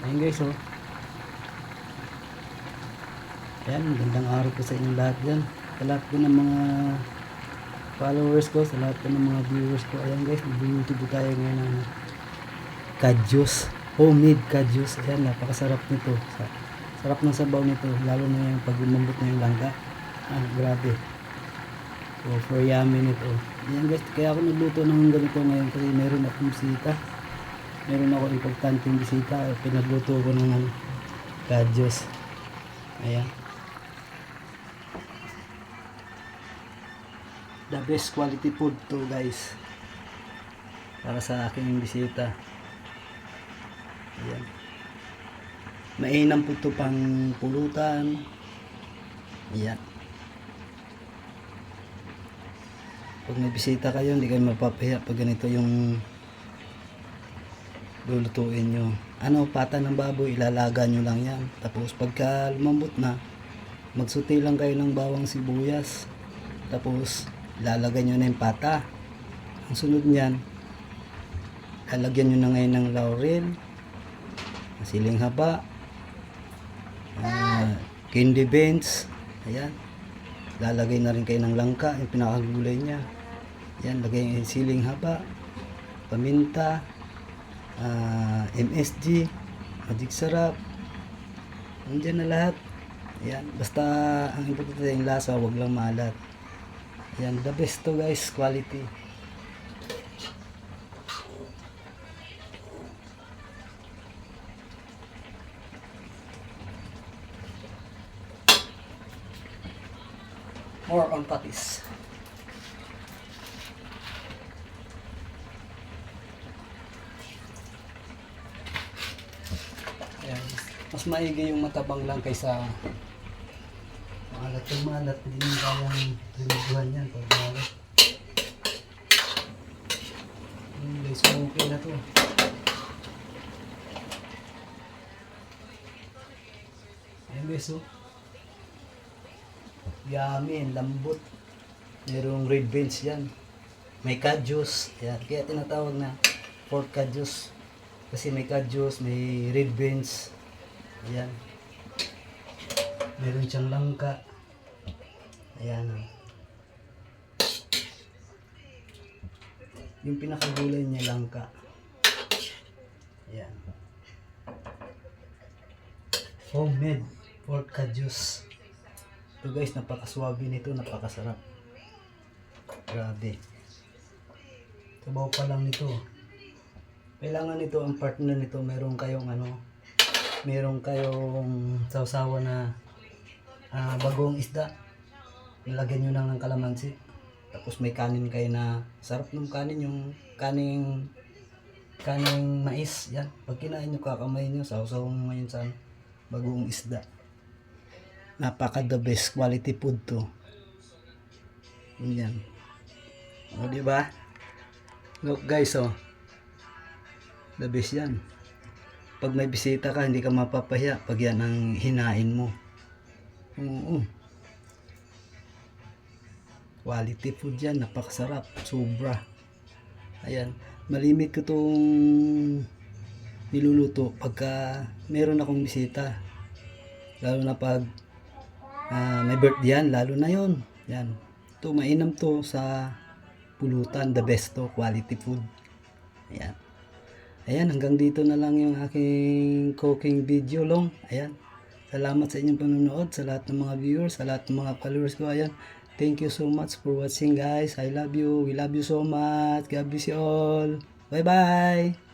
Ayan guys, oh. Ayan, gandang araw po sa inyong lahat yan. Sa lahat po ng mga followers ko, sa lahat po ng mga viewers ko. Ayan guys, nag-YouTube tayo ngayon ng kadyos. Homemade kadyos. Ayan, napakasarap nito. Sarap ng sabaw nito, lalo na yung pag lumambot na yung langka. Grabe. For yummy nito. Ayan guys, kaya ako nagluto ng ganito ngayon kasi meron akong bisita. Meron ako importanteng bisita. Pinagluto ko ng kadyos. Ayan. The best quality food to guys. Para sa aking bisita. Ayan. Mainam po ito pang pulutan. Ayan. Pag may bisita kayo, hindi kayo mapapahiya pag ganito yung lulutuin nyo. Pata ng baboy, ilalaga nyo lang yan. Tapos pagka lumambot na, magsuti lang kayo ng bawang sibuyas. Tapos ilalagay nyo na yung pata. Ang sunod nyan, lalagyan nyo na ngayon ng laurel, siling haba, candy beans. Ayan. Lalagay na rin kayo ng langka, yung pinakagulay nya. Ayan, lagay yung siling haba, paminta, MSG, magic sarap. Nandiyan na lahat. Ayan, basta ang importante yung lasa, wag lang maalat. Ayan, the best to guys, quality. More on patis. Ayan, mas maigi yung matabang lang kaysa maalat yung maalat. Hindi nyo kayang riniguan yan pag maalat. Guys, okay na to. Ayan guys, oh. Yummy, lambot. Merong red beans yan. May kadyos. Ayan, kaya tinatawag na pork kadyos. Kasi may kadyos, may red beans. Ayan. Meron siyang langka. Ayan. Yung pinakagulay niya langka. Ayan. Homemade pork kadyos. Ito guys, napakaswabe nito, napakasarap. Grabe. Sabaw pa lang nito. Kailangan nito, ang partner nito, meron kayong meron kayong sausawa na bagong isda. Nilagyan nyo lang ng kalamansi. Tapos may kanin kayo na, sarap ng kanin, yung kaning mais. Yan. Pag kinain nyo, kakamay nyo, sausaw mo ngayon sa bagong isda. Napaka the best quality food to. Yan. O diba? Look guys, oh. The best yan. Pag may bisita ka, hindi ka mapapahiya pag yan ang hinain mo. Oo. Quality food yan, napakasarap, sobra. Ayan, malimit ko tong niluluto pagka meron akong bisita. Lalo na pag may birthday yan, lalo na yon. Yan. Ito, mainam to sa pulutan, the best to, quality food. Ayan. Ayan, hanggang dito na lang yung aking cooking video long. Ayan. Salamat sa inyong panonood, sa lahat ng mga viewers, sa lahat ng mga followers ko. Ayan. Thank you so much for watching guys. I love you. We love you so much. God bless you all. Bye bye.